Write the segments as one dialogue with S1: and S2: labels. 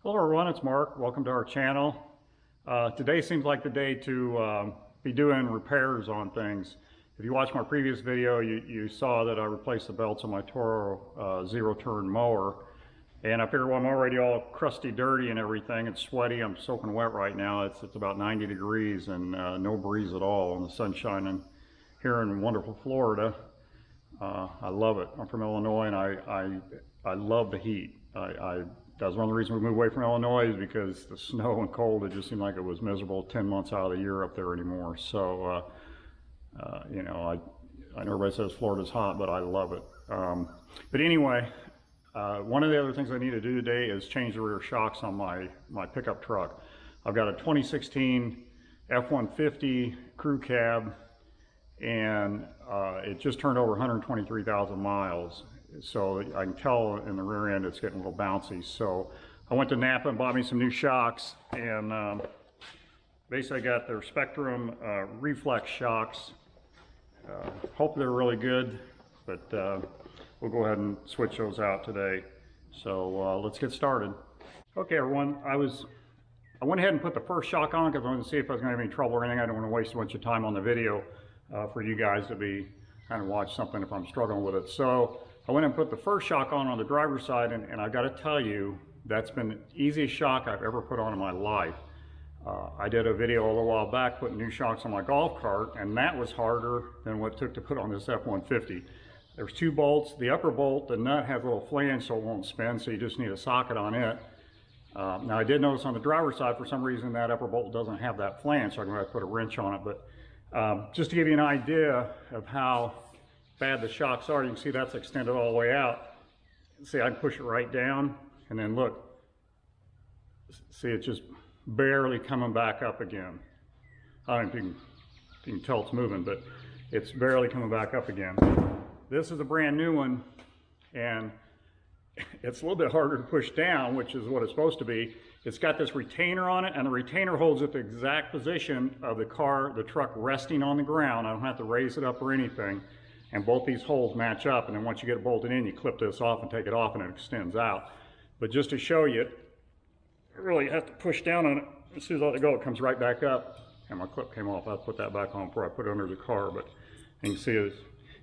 S1: Hello everyone, it's Mark. Welcome to our channel. Today seems like the day to be doing repairs on things. If you watched my previous video, you saw that I replaced the belts on my Toro zero-turn mower. And I figured, well, I'm already all crusty, dirty and everything. It's sweaty, I'm soaking wet right now. It's about 90 degrees and no breeze at all, and the sun's shining here in wonderful Florida. I love it. I'm from Illinois and I love the heat. That's one of the reasons we moved away from Illinois, is because the snow and cold, it just seemed like it was miserable 10 months out of the year up there anymore. So, you know, I know everybody says Florida's hot, but I love it. But anyway, one of the other things I need to do today is change the rear shocks on my pickup truck. I've got a 2016 F150 Crew Cab, and it just turned over 123,000 miles. So I can tell in the rear end it's getting a little bouncy. So I went to Napa and bought me some new shocks, and basically I got their Spectrum reflex shocks. Hope they're really good, but we'll go ahead and switch those out today. So let's get started. Okay everyone, I went ahead and put the first shock on because I wanted to see if I was going to have any trouble or anything. I don't want to waste a bunch of time on the video for you guys to be kind of watch something if I'm struggling with it. So I went and put the first shock on the driver's side, and I've got to tell you, that's been the easiest shock I've ever put on in my life. I did a video a little while back putting new shocks on my golf cart, and that was harder than what it took to put on this F-150. There's two bolts. The upper bolt, the nut has a little flange so it won't spin, so you just need a socket on it. Now I did notice on the driver's side, for some reason, that upper bolt doesn't have that flange, so I'm going to have to put a wrench on it. But just to give you an idea of how bad the shocks are, you can see that's extended all the way out. See, I can push it right down, and then look, see, it's just barely coming back up again. I don't know if you can tell it's moving, but it's barely coming back up again. This is a brand new one, and it's a little bit harder to push down, which is what it's supposed to be. It's got this retainer on it, and the retainer holds it the exact position of the truck resting on the ground. I don't have to raise it up or anything. And both these holes match up, and then once you get it bolted in, you clip this off and take it off, and it extends out. But just to show you, I really have to push down on it. As soon as I let it go, it comes right back up. And my clip came off. I'll put that back on before I put it under the car, but you can see it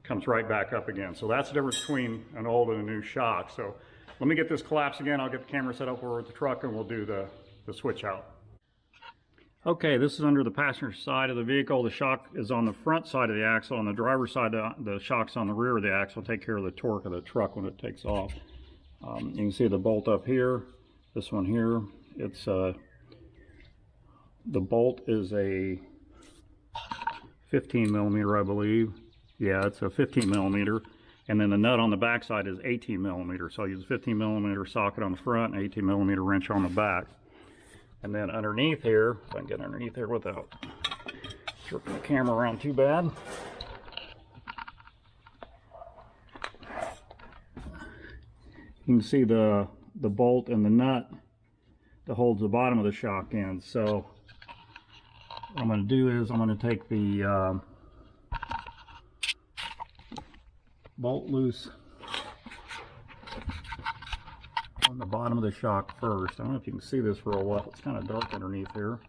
S1: comes right back up again. So that's the difference between an old and a new shock. So let me get this collapsed again. I'll get the camera set up over at the truck, and we'll do the switch out. Okay, this is under the passenger side of the vehicle. The shock is on the front side of the axle. On the driver's side, the shock's on the rear of the axle. Take care of the torque of the truck when it takes off. You can see the bolt up here. This one here, it's the bolt is a 15 millimeter, I believe. Yeah, it's a 15 millimeter. And then the nut on the back side is 18 millimeter. So I use a 15 millimeter socket on the front and 18 millimeter wrench on the back. And then underneath here, if I can get underneath here without jerking the camera around too bad. You can see the bolt and the nut that holds the bottom of the shock in. So what I'm going to do is I'm going to take the bolt loose on the bottom of the shock first. I don't know if you can see this real well. It's kind of dark underneath here,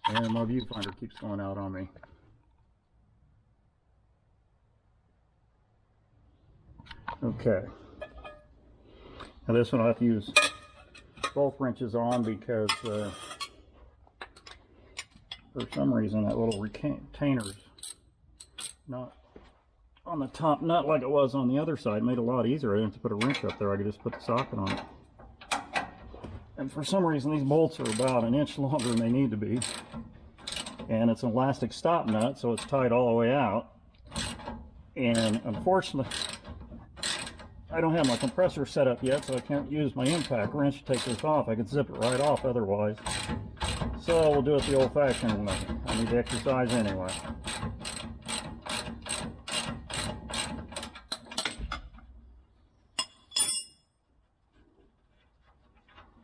S1: and my viewfinder keeps going out on me. Okay. Now this one I have to use both wrenches on because for some reason that little retainer's not on the top nut like it was on the other side. It made it a lot easier. I didn't have to put a wrench up there. I could just put the socket on it. And for some reason these bolts are about an inch longer than they need to be. And it's an elastic stop nut, so it's tied all the way out. And unfortunately, I don't have my compressor set up yet, so I can't use my impact wrench to take this off. I could zip it right off otherwise. So we'll do it the old-fashioned way. I need to exercise anyway.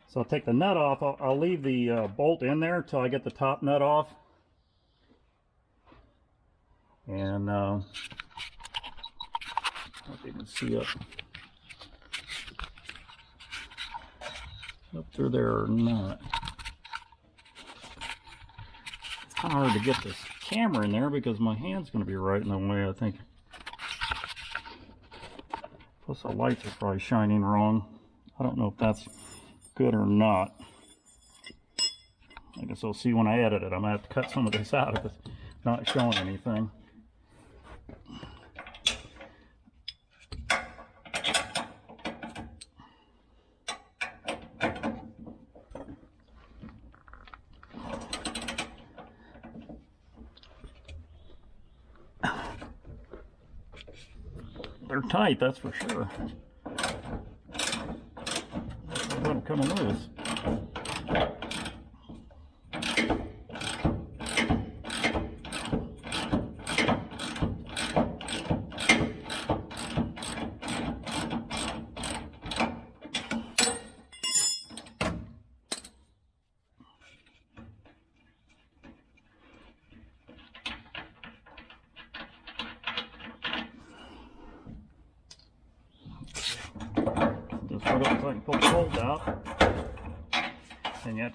S1: So I'll take the nut off. I'll leave the bolt in there until I get the top nut off. And if you can see up through there or not. It's kind of hard to get this camera in there because my hand's going to be right in the way, I think. Plus the lights are probably shining wrong. I don't know if that's good or not. I guess I'll see when I edit it. I'm going to have to cut some of this out if it's not showing anything. They're tight, that's for sure. Let them come loose. Just put it so I can pull the bolt out, and yet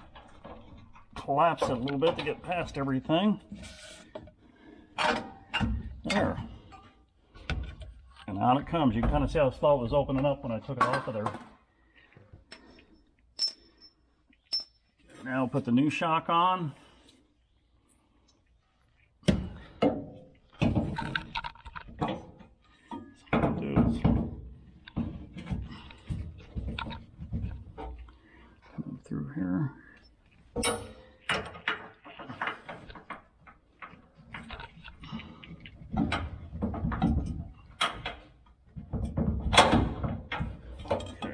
S1: collapse it a little bit to get past everything. There. And out it comes. You can kind of see how the spout was opening up when I took it off of there. Now put the new shock on. Through here. Okay,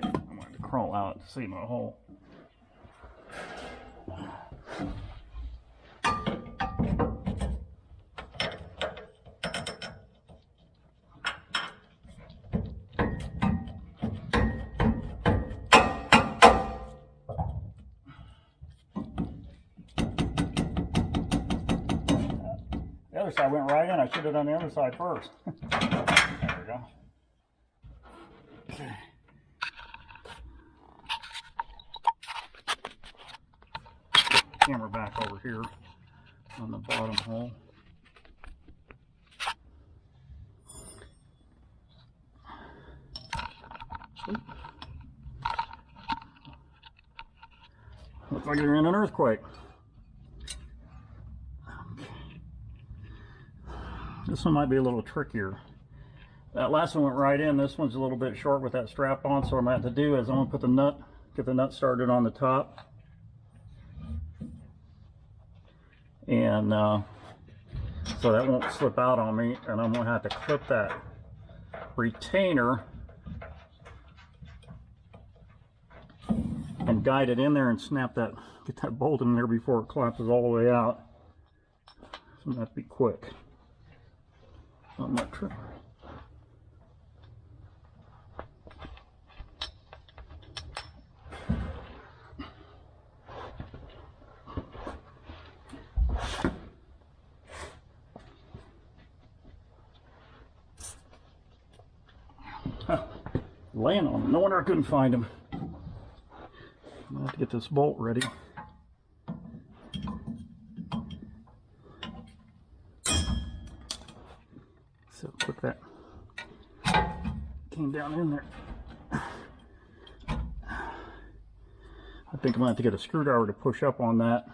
S1: I'm going to crawl out to see my hole. The other side went right in. I should have done the other side first. There we go. Okay. Camera back over here on the bottom hole. Looks like you're in an earthquake. This one might be a little trickier. That last one went right in. This one's a little bit short with that strap on, so what I'm going to have to do is I'm going to put the nut, get the nut started on the top. And so that won't slip out on me, and I'm going to have to clip that retainer and guide it in there and snap that, get that bolt in there before it collapses all the way out. So that have to be quick. I'm not tripping. Laying on him. No wonder I couldn't find him. I'm gonna have to get this bolt ready. So put that came down in there. I think I'm gonna have to get a screwdriver to push up on that.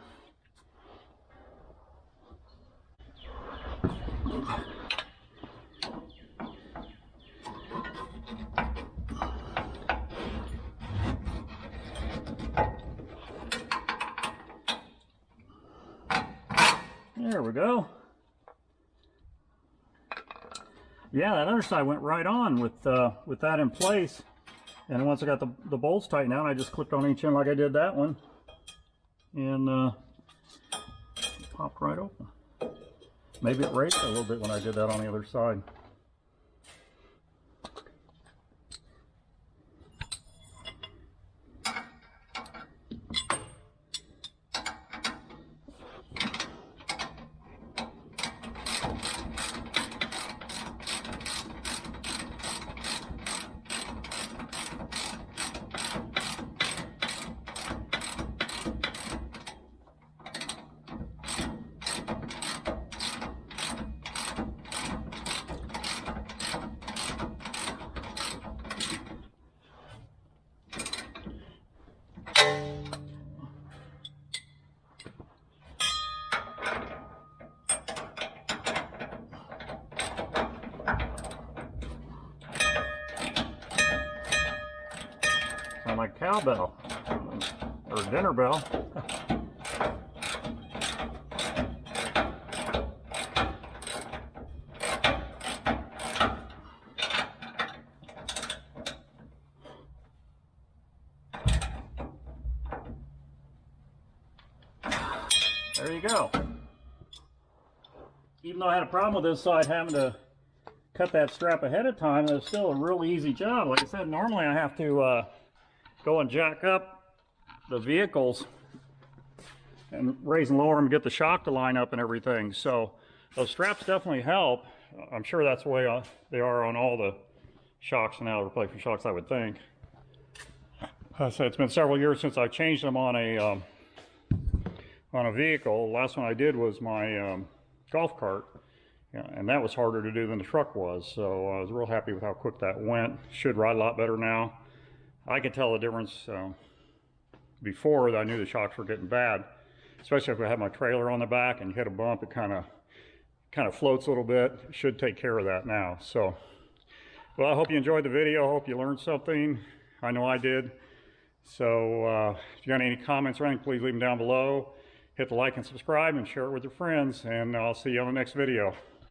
S1: There we go. Yeah, that other side went right on with that in place. And once I got the bolts tightened out, I just clipped on each end like I did that one. And popped right open. Maybe it raised a little bit when I did that on the other side. cowbell, or dinner bell. There you go. Even though I had a problem with this side having to cut that strap ahead of time, it's still a real easy job. Like I said, normally I have to go and jack up the vehicles and raise and lower them, get the shock to line up and everything. So those straps definitely help. I'm sure that's the way they are on all the shocks now, replacement shocks, I would think. So it's been several years since I changed them on a vehicle. The last one I did was my golf cart, and that was harder to do than the truck was. So I was real happy with how quick that went. Should ride a lot better now. I could tell the difference before I knew the shocks were getting bad, especially if I had my trailer on the back and you hit a bump, it kind of floats a little bit. It should take care of that now. So, well, I hope you enjoyed the video. I hope you learned something. I know I did. So if you got any comments or anything, please leave them down below. Hit the like and subscribe and share it with your friends, and I'll see you on the next video.